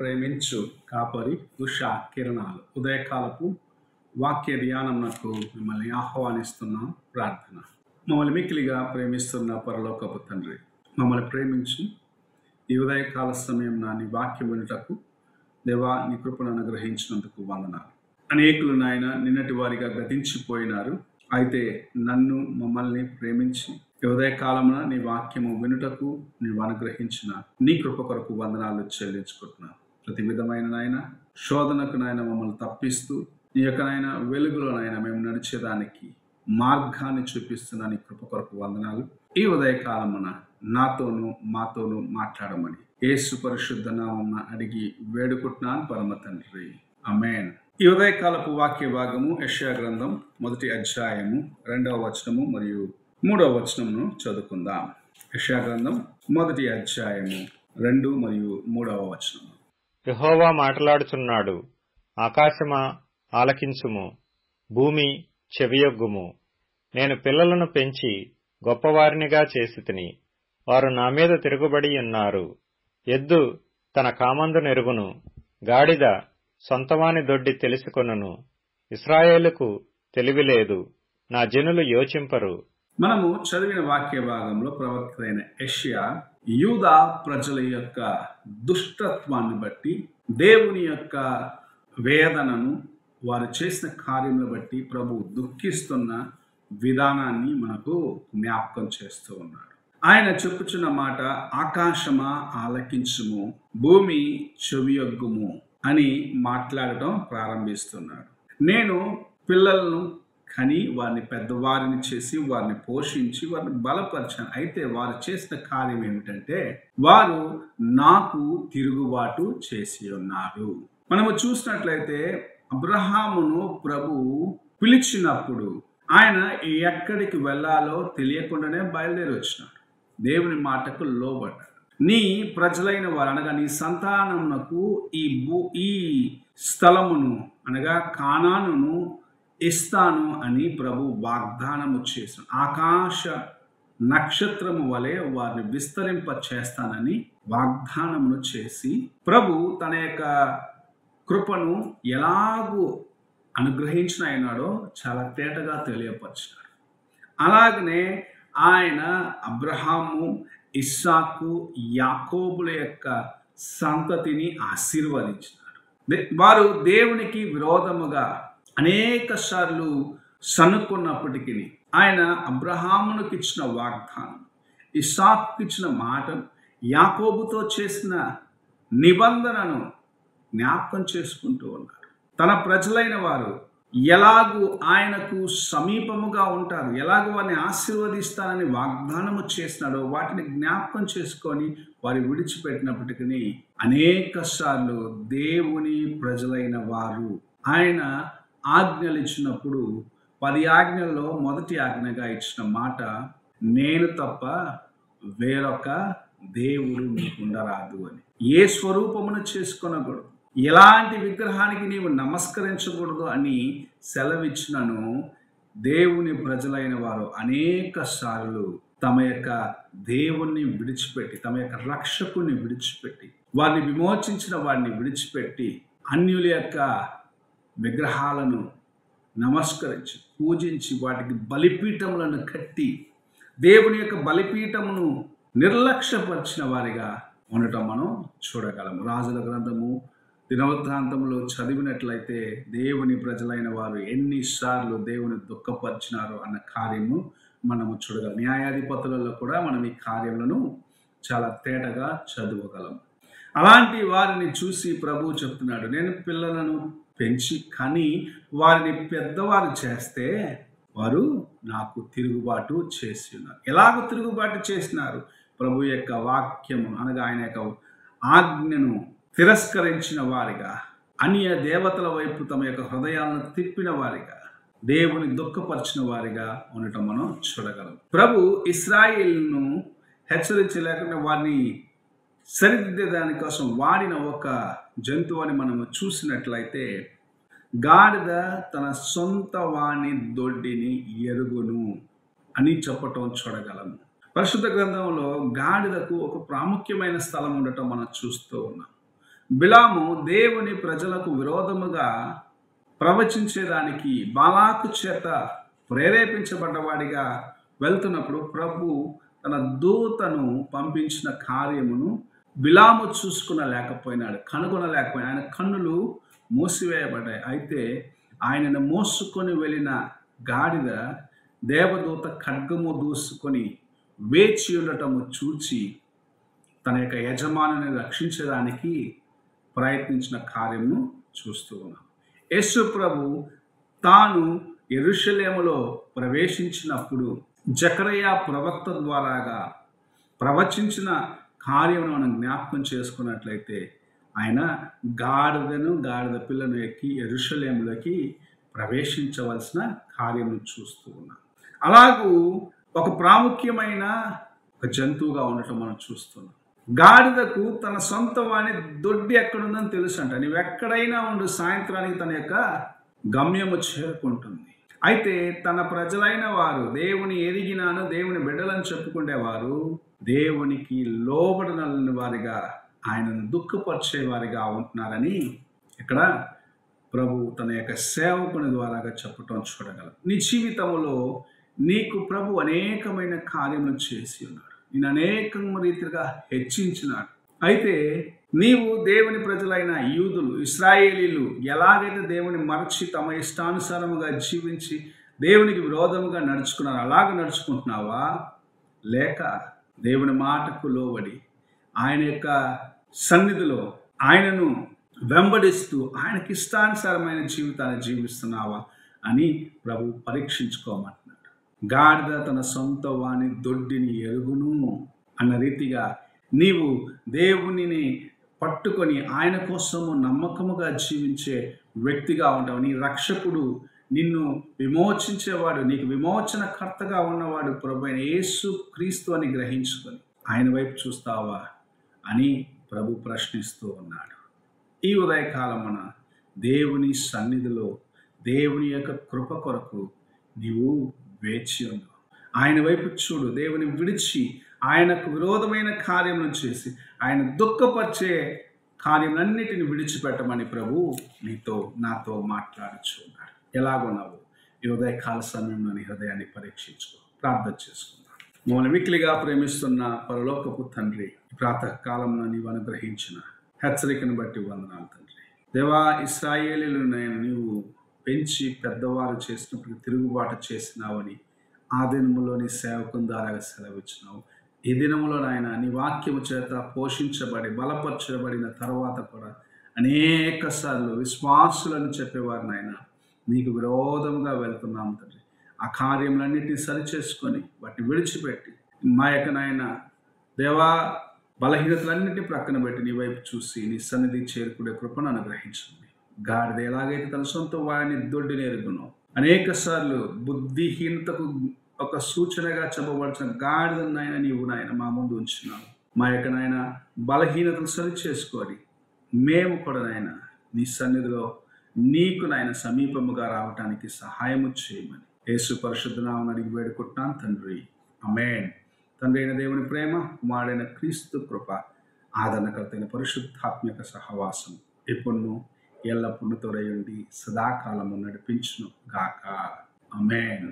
ప్రేమించు కాపరి ఉషా కిరణాలు ఉదయకాలపు వాక్య ధ్యానమునకు మిమ్మల్ని ఆహ్వానిస్తున్నాం. ప్రార్థన. మమ్మల్ని మిక్కిలిగా ప్రేమిస్తున్న పరలోకపు తండ్రి, మమ్మల్ని ప్రేమించి ఈ ఉదయకాల సమయం నీ వాక్యం వినుటకు దేవా నీ కృపను అనుగ్రహించినందుకు వందనాలు. అనేకులు నాయన నిన్నటి వారిగా గతించిపోయినారు. అయితే నన్ను మమ్మల్ని ప్రేమించి ఉదయకాలమున నీ వాక్యము వినుటకు నీవు అనుగ్రహించిన నీ కృప కొరకు వందనాలు చెల్లించుకుంటున్నాను. ప్రతి విధమైన నాయన శోధనకు నాయన మమ్మల్ని తప్పిస్తూ నీ యొక్క నాయన వెలుగులో నాయన మేము నడిచేదానికి మార్గాన్ని చూపిస్తున్న నీ కృప కొరకు వందనాలు. ఈ ఉదయకాలమున నాతోనూ మాతోనూ మాట్లాడమని యేసు పరిశుద్ధ నామమున అడిగి వేడుకుంటున్నాను పరమ తండ్రి, ఆమేన్. ఈ ఉదయకాలపు వాక్య భాగము యెషయా గ్రంథం 1వ అధ్యాయము 2వ వచనము మరియు 3వ వచనమును చదువుకుందాం. యెషయా గ్రంథం 1వ అధ్యాయము 2 మరియు 3వ వచనము. యెహోవా మాట్లాడుచున్నాడు, ఆకాశమా ఆలకించుము, భూమి చెవియొగ్గుము. నేను పిల్లలను పెంచి గొప్పవారినిగా చేసితిని, వారు నా మీద తిరుగుబడి ఉన్నారు. ఎద్దు తన కామందు నెరుగును, గాడిద సొంతవాని దొడ్డి తెలుసుకొనును. ఇశ్రాయేలుకు తెలివి లేదు, నా జనులు యోచింపరు. మనము చదివిన వాక్య భాగంలో ప్రవక్త అయిన యెషయా యూదా ప్రజల యొక్క దుష్టత్వాన్ని బట్టి, దేవుని యొక్క వేదనను, వారు చేసిన కార్యములను బట్టి ప్రభు దుఃఖిస్తున్న విధానాన్ని మనకు జ్ఞాపకం చేస్తూ ఉన్నాడు. ఆయన చెప్పుచున్న మాట, ఆకాశమా ఆలకించుము, భూమి చెవియొగ్గుము అని మాట్లాడటం ప్రారంభిస్తున్నాడు. నేను పిల్లలను కని వారిని పెద్దవారిని చేసి వారిని పోషించి వారిని బలపరిచాను. అయితే వారు చేసిన కార్యం ఏమిటంటే వారు నాకు తిరుగుబాటు చేసి ఉన్నారు. మనము చూసినట్లయితే అబ్రహామును ప్రభు పిలిచినప్పుడు ఆయన ఎక్కడికి వెళ్ళాలో తెలియకుండానే బయలుదేరి వచ్చినాడు. దేవుని మాటకు లోబడ్డాడు. నీ ప్రజలైన వారు అనగా నీ సంతానమునకు ఈ స్థలమును అనగా కానానును ఇస్తాను అని ప్రభు వాగ్దానము చేశాను. ఆకాశ నక్షత్రము వలె వారిని విస్తరింప చేస్తానని వాగ్దానమును చేసి ప్రభు తన యొక్క కృపను ఎలాగూ అనుగ్రహించిన అయినాడో చాలా తేటగా తెలియపరిచినాడు. అలాగనే ఆయన అబ్రహాము, ఇస్సాకు, యాకోబుల యొక్క సంతతిని ఆశీర్వదించినాడు. వారు దేవునికి విరోధముగా అనేక సార్లు సనుక్కున్నప్పటికీ ఆయన అబ్రహామునికి ఇచ్చిన వాగ్దానం, ఇస్సాకుకి ఇచ్చిన మాట, యాకోబుతో చేసిన నిబంధనను జ్ఞాపకం చేసుకుంటూ ఉన్నారు. తన ప్రజలైన వారు ఎలాగూ ఆయనకు సమీపముగా ఉంటారు, ఎలాగూ వారిని ఆశీర్వదిస్తానని వాగ్దానము చేసినాడో వాటిని జ్ఞాపకం చేసుకొని వారి విడిచిపెట్టినప్పటికీ అనేక సార్లు దేవుని ప్రజలైన వారు ఆయన ఆజ్ఞలు ఇచ్చినప్పుడు 10 ఆజ్ఞల్లో మొదటి ఆజ్ఞగా ఇచ్చిన మాట, నేను తప్ప వేరొక దేవుడు మీకు ఉండరాదు అని. ఏ స్వరూపమును చేసుకొనకూడదు, ఎలాంటి విగ్రహానికి నీవు నమస్కరించకూడదు అని సెలవిచ్చినను దేవుని ప్రజలైన వారు అనేక సార్లు తమ యొక్క దేవుణ్ణి విడిచిపెట్టి, తమ యొక్క రక్షకుని విడిచిపెట్టి, వారిని విమోచించిన వారిని విడిచిపెట్టి అన్యుల యొక్క విగ్రహాలను నమస్కరించి పూజించి వాటికి బలిపీఠములను కట్టి దేవుని యొక్క బలిపీఠమును నిర్లక్ష్యపరిచిన వారిగా ఉండటం మనం చూడగలము. రాజుల గ్రంథము దినవృత్తాంతంలో చదివినట్లయితే దేవుని ప్రజలైన వారు ఎన్నిసార్లు దేవుని దుఃఖపరిచినారో అన్న కార్యము మనము చూడగలం. న్యాయాధిపతులలో కూడా మనం ఈ కార్యములను చాలా తేటగా చదవగలం. అలాంటి వారిని చూసి ప్రభు చెప్తున్నాడు, నేను పిల్లలను పెంచి కని వారిని పెద్దవారు చేస్తే వారు నాకు తిరుగుబాటు చేసి ఉన్నారు. ఎలాగ తిరుగుబాటు చేసినారు? ప్రభు యొక్క వాక్యము అనగా ఆయన యొక్క ఆజ్ఞను తిరస్కరించిన వారిగా, అన్య దేవతల వైపు తమ యొక్క హృదయాలను తిప్పిన వారిగా, దేవుని దుఃఖపరిచిన వారిగా ఉండటం మనం చూడగలం. ప్రభు ఇశ్రాయేలును హెచ్చరించలేకుండా వారిని సరిదిద్దే దానికోసం వాడిన ఒక జంతువు అని మనము చూసినట్లయితే, గాడిద తన సొంత వాణి దొడ్డిని ఎరుగును అని చెప్పటం చూడగలము. పరిశుద్ధ గ్రంథంలో గాడిదకు ఒక ప్రాముఖ్యమైన స్థలం ఉండటం మనం చూస్తూ ఉన్నాం. బిలాము దేవుని ప్రజలకు విరోధముగా ప్రవచించేదానికి బాలాకు చేత ప్రేరేపించబడ్డవాడిగా వెళ్తున్నప్పుడు ప్రభు తన దూతను పంపించిన కార్యమును బిలాము కనుగొనలేకపోయినాడు. ఆయన కన్నులు మూసివేయబడ్డాయి. అయితే ఆయనను మోసుకొని వెళ్ళిన గాడిద దేవదూత ఖడ్గము దూసుకొని వేచి ఉండటము చూచి తన యొక్క యజమానిని రక్షించడానికి ప్రయత్నించిన కార్యమును చూస్తూ ఉన్నాం. యేసు ప్రభు తాను యెరూషలేములో ప్రవేశించినప్పుడు జకరియా ప్రవక్త ద్వారాగా ప్రవచించిన కార్యమును మనం జ్ఞాపకం చేసుకున్నట్లయితే ఆయన గాడిద పిల్లను ఎక్కి యెరూషలేములోకి ప్రవేశించవలసిన కార్యమును చూస్తూ ఉన్నాం. అలాగూ ఒక ప్రాముఖ్యమైన ఒక జంతువుగా ఉండటం మనం చూస్తున్నాం. గాడిదకు తన సొంత వాణి దొడ్డి ఎక్కడుందని తెలుసు అంట. నీవెక్కడైనా ఉండు, సాయంత్రానికి తన యొక్క గమ్యము చేరుకుంటుంది. అయితే తన ప్రజలైన వారు దేవుని ఎరిగినాను, దేవుని బిడ్డలను చెప్పుకునేవారు దేవునికి లోబడనని వారిగా, ఆయనను దుఃఖపరిచే వారిగా ఉంటున్నారని ఇక్కడ ప్రభు తన యొక్క సేవకుని ద్వారాగా చెప్పటం చూడగలం. నీ జీవితంలో నీకు ప్రభు అనేకమైన కార్యములు చేసి ఉన్నాడు. నేను అనేక రీతిగా హెచ్చించినాడు. అయితే నీవు దేవుని ప్రజలైన యూదులు, ఇశ్రాయేలీలు ఎలాగైతే దేవుని మరచి తమ ఇష్టానుసారముగా జీవించి దేవునికి విరోధముగా నడుచుకున్నారు, అలాగ నడుచుకుంటున్నావా? లేక దేవుని మాటకు లోబడి ఆయన యొక్క సన్నిధిలో ఆయనను వెంబడిస్తూ ఆయనకి ఇష్టానుసారమైన జీవితాన్ని జీవిస్తున్నావా అని ప్రభు పరీక్షించుకోమంటున్నాడు. గాడిద తన సొంత వాని దొడ్డిని ఎరుగును అన్న రీతిగా నీవు దేవునిని పట్టుకొని ఆయన కోసము నమ్మకముగా జీవించే వ్యక్తిగా ఉంటావు. నీ రక్షకుడు, నిన్ను విమోచించేవాడు, నీకు విమోచన కర్తగా ఉన్నవాడు ప్రభువైన యేసు క్రీస్తు అని గ్రహించుకొని ఆయన వైపు చూస్తావా అని ప్రభు ప్రశ్నిస్తూ ఉన్నాడు. ఈ ఉదయకాలమున దేవుని సన్నిధిలో దేవుని యొక్క కృప కొరకు నీవు వేచి ఉన్నావు. ఆయన వైపు చూడు. దేవుని విడిచి ఆయనకు విరోధమైన కార్యములను చేసి ఆయన దుఃఖపరిచే కార్యములన్నిటిని విడిచిపెట్టమని ప్రభు నీతో నాతో మాట్లాడుచున్నాడు. ఎలాగున్నావు? ఈ ఉదయకాల సమయంలో నీ హృదయాన్ని పరీక్షించుకో. ప్రార్థన చేసుకుందాం. మమ్మల్ని మిక్కిలిగా ప్రేమిస్తున్న పరలోకపు తండ్రి, ప్రాతకాలంలో నీవు అనుగ్రహించిన హెచ్చరికను బట్టి వందనాలు తండ్రి. దేవా, ఇశ్రాయేలీయులను నీవు పెంచి పెద్దవారు చేసినప్పుడు తిరుగుబాటు చేసినావని ఆ దినములోని సేవకుని ద్వారా సెలవిచ్చినావు. ఈ దినములో నాయన నీ వాక్యము చేత పోషించబడి బలపరచబడిన తర్వాత కూడా అనేక సార్లు విశ్వాసులను చెప్పేవారు నాయన నీకు విరోధంగా వెళ్తున్నాము తండ్రి. ఆ కార్యములన్నిటినీ సరిచేసుకొని వాటిని విడిచిపెట్టి మా యొక్క నాయన దేవా బలహీనతలన్నింటినీ ప్రక్కన పెట్టి నీ వైపు చూసి నీ సన్నిధి చేరుకునే కృపను అనుగ్రహించండి. గాడిద ఎలాగైతే తన సొంత వాడిని దొడ్డిని ఎరుగును, అనేక సార్లు బుద్ధిహీనతకు ఒక సూచనగా చెప్పబడిన గాడిదను నాయన నీవు నాయన మా ముందు ఉంచున్నావు. మా యొక్క నాయన బలహీనతలు సరి చేసుకొని మేము కూడా నాయన నీ సన్నిధిలో నీకు నాయన సమీపముగా రావటానికి సహాయము చేయమని యేసు పరిశుద్ధ నామమున అడిగి వేడుకుంటున్నాను తండ్రి. ఆమేన్. తండ్రి అయిన దేవుని ప్రేమ, కుమారుడైన క్రీస్తు కృప, ఆదరణకర్తైన పరిశుద్ధాత్మక సహవాసం ఎప్పుడును ఎల్లప్పుడూ తోడయుండి సదాకాలము నడిపించును గాక. ఆమేన్.